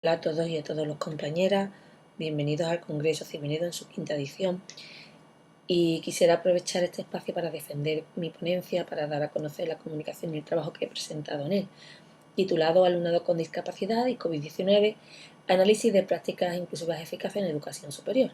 Hola a todos y a todas los compañeras, bienvenidos al Congreso Cibenido en su quinta edición. Y quisiera aprovechar este espacio para defender mi ponencia, para dar a conocer la comunicación y el trabajo que he presentado en él, titulado Alumnado con discapacidad y COVID-19, análisis de prácticas inclusivas eficaces en educación superior.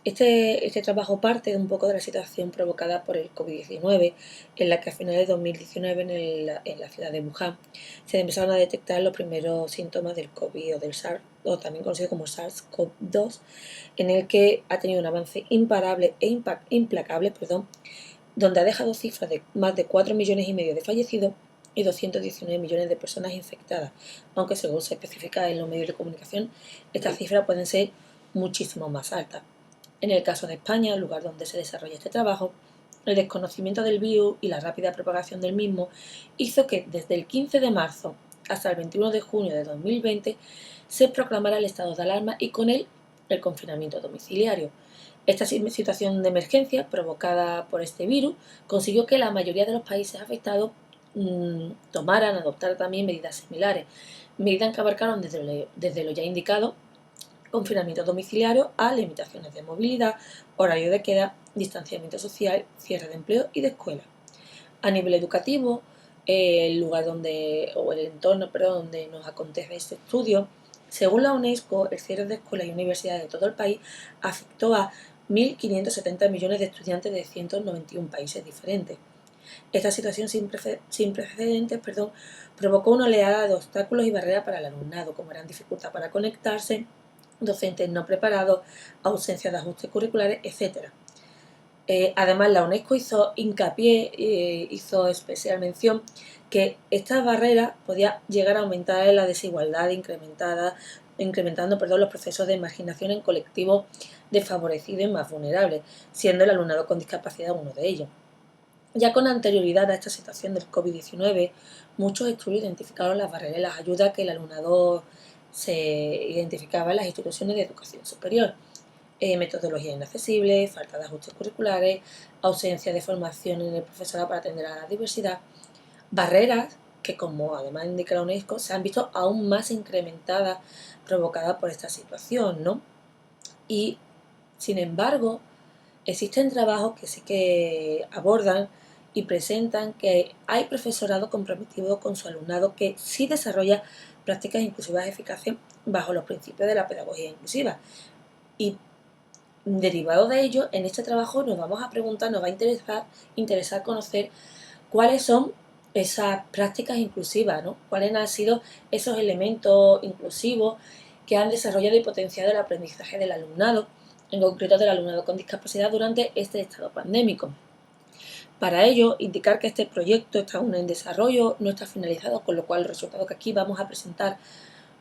Este trabajo parte de un poco de la situación provocada por el COVID-19, en la que a finales de 2019 en la ciudad de Wuhan se empezaron a detectar los primeros síntomas del COVID o del SARS, o también conocido como SARS-CoV-2, en el que ha tenido un avance imparable e implacable, donde ha dejado cifras de más de 4,5 millones de fallecidos y 219 millones de personas infectadas, aunque según se especifica en los medios de comunicación, estas cifras pueden ser muchísimo más altas. En el caso de España, el lugar donde se desarrolla este trabajo, el desconocimiento del virus y la rápida propagación del mismo hizo que desde el 15 de marzo hasta el 21 de junio de 2020 se proclamara el estado de alarma y con él el confinamiento domiciliario. Esta situación de emergencia provocada por este virus consiguió que la mayoría de los países afectados adoptaran también medidas similares, medidas que abarcaron desde lo ya indicado, confinamiento domiciliario, a limitaciones de movilidad, horario de queda, distanciamiento social, cierre de empleo y de escuela. A nivel educativo, el lugar o el entorno donde nos acontece este estudio, según la UNESCO, el cierre de escuelas y universidades de todo el país afectó a 1.570 millones de estudiantes de 191 países diferentes. Esta situación sin precedentes provocó una oleada de obstáculos y barreras para el alumnado, como eran dificultad para conectarse, docentes no preparados, ausencia de ajustes curriculares, etc. Además, la UNESCO hizo especial mención que estas barreras podían llegar a aumentar la desigualdad incrementando los procesos de marginación en colectivos desfavorecidos y más vulnerables, siendo el alumnado con discapacidad uno de ellos. Ya con anterioridad a esta situación del COVID-19, muchos estudios identificaron las barreras y las ayudas que el alumnado se identificaba en las instituciones de educación superior. Metodologías inaccesibles, falta de ajustes curriculares, ausencia de formación en el profesorado para atender a la diversidad, barreras que, como además indica la UNESCO, se han visto aún más incrementadas provocadas por esta situación, ¿no? Y, sin embargo, existen trabajos que sí que abordan y presentan que hay profesorado comprometido con su alumnado que sí desarrolla prácticas inclusivas eficaces bajo los principios de la pedagogía inclusiva. Y derivado de ello, en este trabajo nos vamos a preguntar, nos va a interesar conocer cuáles son esas prácticas inclusivas, ¿no? Cuáles han sido esos elementos inclusivos que han desarrollado y potenciado el aprendizaje del alumnado, en concreto del alumnado con discapacidad durante este estado pandémico. Para ello, indicar que este proyecto está aún en desarrollo, no está finalizado, con lo cual los resultados que aquí vamos a presentar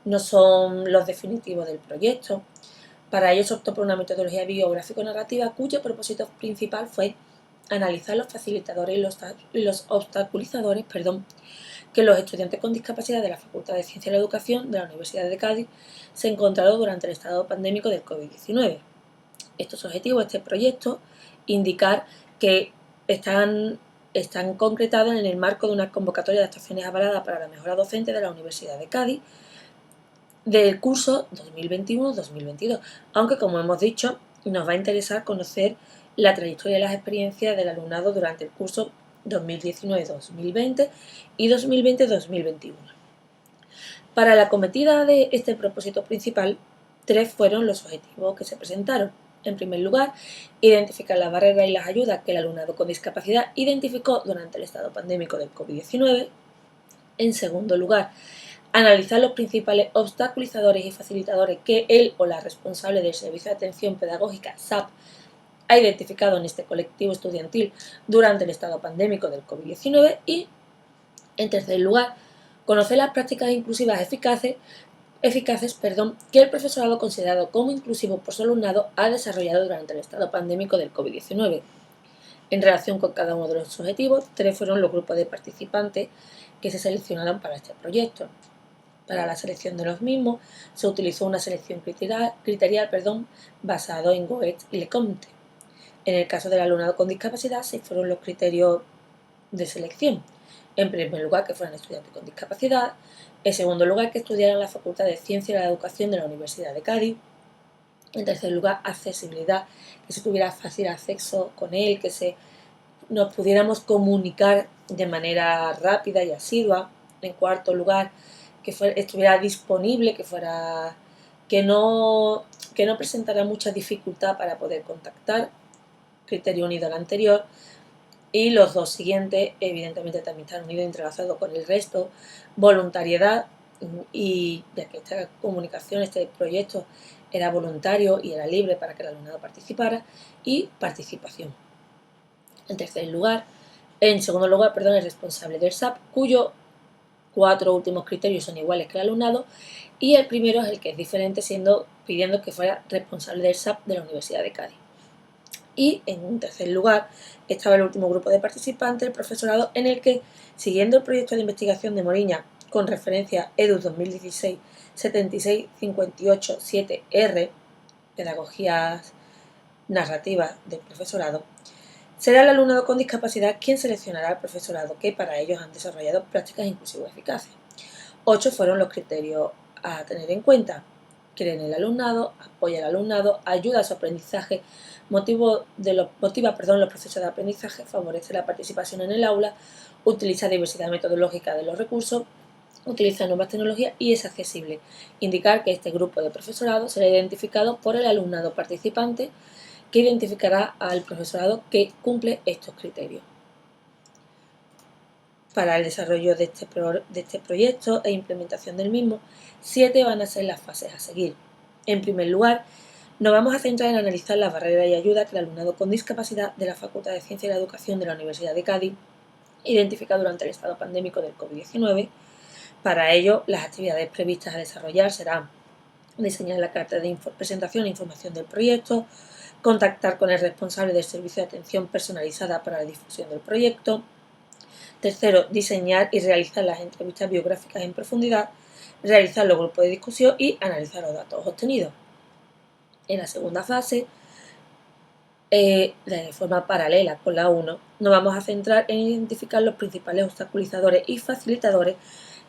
no son los definitivos del proyecto. Para ello se optó por una metodología biográfico-narrativa cuyo propósito principal fue analizar los facilitadores y los obstaculizadores que los estudiantes con discapacidad de la Facultad de Ciencias de la Educación de la Universidad de Cádiz se encontraron durante el estado pandémico del COVID-19. Estos objetivos, este proyecto, indicar que están concretados en el marco de una convocatoria de actuaciones avaladas para la mejora docente de la Universidad de Cádiz del curso 2021-2022, aunque, como hemos dicho, nos va a interesar conocer la trayectoria y las experiencias del alumnado durante el curso 2019-2020 y 2020-2021. Para la acometida de este propósito principal, 3 fueron los objetivos que se presentaron. En primer lugar, identificar las barreras y las ayudas que el alumnado con discapacidad identificó durante el estado pandémico del COVID-19. En segundo lugar, analizar los principales obstaculizadores y facilitadores que él o la responsable del Servicio de Atención Pedagógica SAP ha identificado en este colectivo estudiantil durante el estado pandémico del COVID-19 y, en tercer lugar, conocer las prácticas inclusivas eficaces que el profesorado considerado como inclusivo por su alumnado ha desarrollado durante el estado pandémico del COVID-19. En relación con cada uno de los objetivos, 3 fueron los grupos de participantes que se seleccionaron para este proyecto. Para la selección de los mismos se utilizó una selección criterial basado en Goetz y Lecomte. En el caso del alumnado con discapacidad, 6 fueron los criterios de selección. En primer lugar, que fueran estudiantes con discapacidad. En segundo lugar, que estudiaran en la Facultad de Ciencia y la Educación de la Universidad de Cádiz. En tercer lugar, accesibilidad, que se tuviera fácil acceso con él, que nos pudiéramos comunicar de manera rápida y asidua. En cuarto lugar, que estuviera disponible, que no presentara mucha dificultad para poder contactar, criterio unido al anterior. Y los dos siguientes, evidentemente, también están unidos y entrelazados con el resto. Voluntariedad, y ya que esta comunicación, este proyecto era voluntario y era libre para que el alumnado participara, y participación. En segundo lugar, el responsable del SAP, cuyos 4 últimos criterios son iguales que el alumnado, y el primero es el que es diferente, pidiendo que fuera responsable del SAP de la Universidad de Cádiz. Y en un tercer lugar estaba el último grupo de participantes, el profesorado, en el que, siguiendo el proyecto de investigación de Moriña con referencia EDU 2016 76587R, Pedagogías Narrativas del Profesorado, será el alumnado con discapacidad quien seleccionará al profesorado, que para ellos han desarrollado prácticas inclusivas eficaces. 8 fueron los criterios a tener en cuenta: cree en el alumnado, apoya al alumnado, ayuda a su aprendizaje, motiva los procesos de aprendizaje, favorece la participación en el aula, utiliza diversidad metodológica de los recursos, utiliza nuevas tecnologías y es accesible. Indicar que este grupo de profesorado será identificado por el alumnado participante, que identificará al profesorado que cumple estos criterios. Para el desarrollo de este proyecto e implementación del mismo, 7 van a ser las fases a seguir. En primer lugar, nos vamos a centrar en analizar las barreras y ayudas que el alumnado con discapacidad de la Facultad de Ciencia y la Educación de la Universidad de Cádiz identifica durante el estado pandémico del COVID-19. Para ello, las actividades previstas a desarrollar serán diseñar la carta de presentación e información del proyecto, contactar con el responsable del servicio de atención personalizada para la difusión del proyecto. Tercero, diseñar y realizar las entrevistas biográficas en profundidad, realizar los grupos de discusión y analizar los datos obtenidos. En la segunda fase, de forma paralela con la 1, nos vamos a centrar en identificar los principales obstaculizadores y facilitadores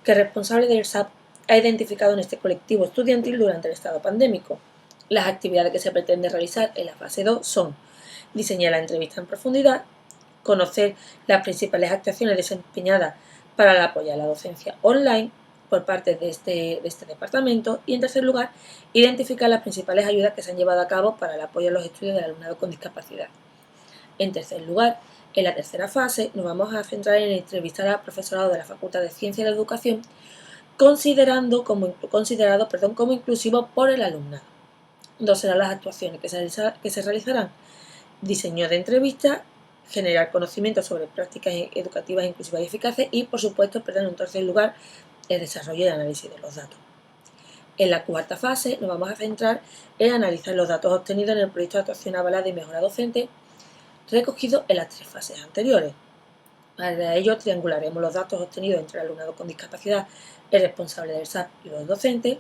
que el responsable del SAP ha identificado en este colectivo estudiantil durante el estado pandémico. Las actividades que se pretende realizar en la fase 2 son: diseñar la entrevista en profundidad, conocer las principales actuaciones desempeñadas para el apoyo a la docencia online por parte de este departamento, y en tercer lugar, identificar las principales ayudas que se han llevado a cabo para el apoyo a los estudios del alumnado con discapacidad. En tercer lugar, en la tercera fase nos vamos a centrar en entrevistar al profesorado de la Facultad de Ciencia y la Educación, considerado como inclusivo por el alumnado. 2 serán las actuaciones que se realizarán: diseño de entrevistas, generar conocimiento sobre prácticas educativas inclusivas y eficaces y, por supuesto, en tercer lugar, el desarrollo y análisis de los datos. En la cuarta fase nos vamos a centrar en analizar los datos obtenidos en el proyecto de actuación avalada y mejora docente recogidos en las 3 fases anteriores. Para ello, triangularemos los datos obtenidos entre el alumnado con discapacidad, el responsable del SAP y los docentes.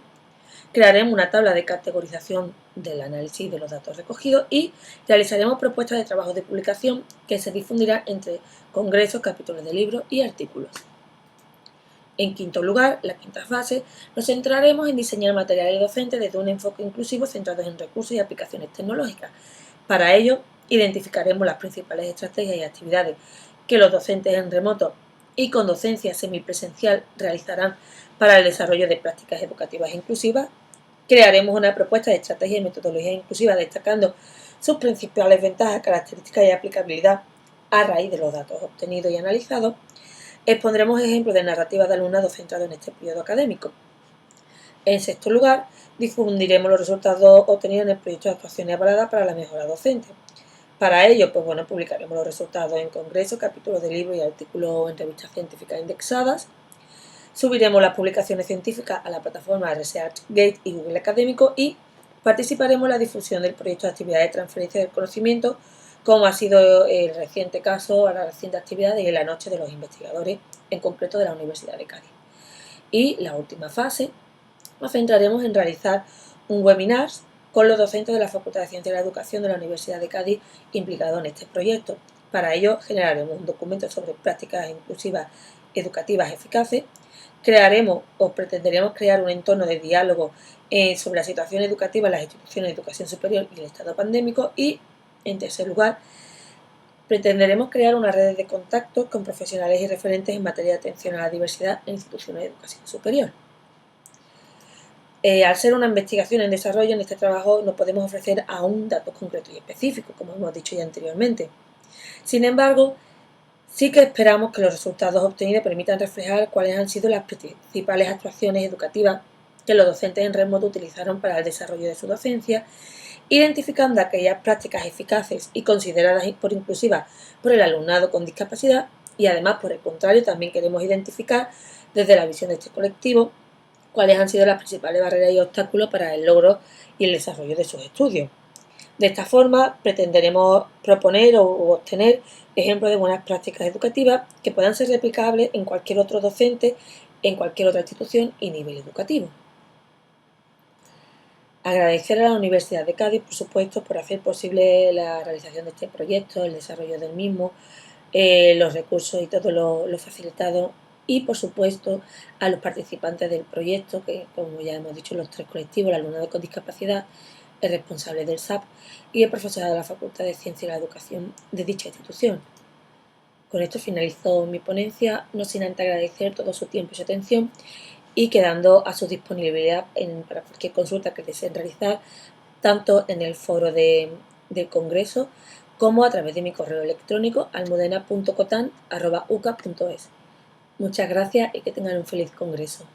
Crearemos una tabla de categorización del análisis de los datos recogidos y realizaremos propuestas de trabajo de publicación que se difundirán entre congresos, capítulos de libros y artículos. En quinto lugar, la quinta fase, nos centraremos en diseñar materiales docentes desde un enfoque inclusivo centrado en recursos y aplicaciones tecnológicas. Para ello, identificaremos las principales estrategias y actividades que los docentes en remoto y con docencia semipresencial realizarán para el desarrollo de prácticas educativas inclusivas. Crearemos una propuesta de estrategia y metodología inclusiva destacando sus principales ventajas, características y aplicabilidad a raíz de los datos obtenidos y analizados. Expondremos ejemplos de narrativas de alumnado centrado en este periodo académico. En sexto lugar, difundiremos los resultados obtenidos en el proyecto de actuaciones avaladas para la mejora docente. Para ello, publicaremos los resultados en congresos, capítulos de libros y artículos en revistas científicas indexadas. Subiremos las publicaciones científicas a la plataforma ResearchGate y Google Académico y participaremos en la difusión del proyecto de actividad de transferencia del conocimiento, como ha sido el reciente caso, la reciente actividad de la Noche de los Investigadores, en concreto de la Universidad de Cádiz. Y la última fase, nos centraremos en realizar un webinar con los docentes de la Facultad de Ciencia y la Educación de la Universidad de Cádiz implicados en este proyecto. Para ello, generaremos un documento sobre prácticas inclusivas educativas eficaces, crearemos o pretenderemos crear un entorno de diálogo sobre la situación educativa en las instituciones de educación superior y el estado pandémico y, en tercer lugar, pretenderemos crear una red de contactos con profesionales y referentes en materia de atención a la diversidad en instituciones de educación superior. Al ser una investigación en desarrollo, en este trabajo no podemos ofrecer aún datos concretos y específicos, como hemos dicho ya anteriormente. Sin embargo, sí que esperamos que los resultados obtenidos permitan reflejar cuáles han sido las principales actuaciones educativas que los docentes en remoto utilizaron para el desarrollo de su docencia, identificando aquellas prácticas eficaces y consideradas por inclusivas por el alumnado con discapacidad, y además, por el contrario, también queremos identificar desde la visión de este colectivo cuáles han sido las principales barreras y obstáculos para el logro y el desarrollo de sus estudios. De esta forma, pretenderemos proponer o obtener ejemplos de buenas prácticas educativas que puedan ser replicables en cualquier otro docente, en cualquier otra institución y nivel educativo. Agradecer a la Universidad de Cádiz, por supuesto, por hacer posible la realización de este proyecto, el desarrollo del mismo, los recursos y todo lo facilitado, y, por supuesto, a los participantes del proyecto, que, como ya hemos dicho, los tres colectivos: el alumnado con discapacidad, el responsable del SAP y el profesorado de la Facultad de Ciencia y la Educación de dicha institución. Con esto finalizo mi ponencia, no sin antes agradecer todo su tiempo y su atención, y quedando a su disponibilidad para cualquier consulta que deseen realizar, tanto en el foro del Congreso como a través de mi correo electrónico almudena.cotan@uca.es. Muchas gracias y que tengan un feliz Congreso.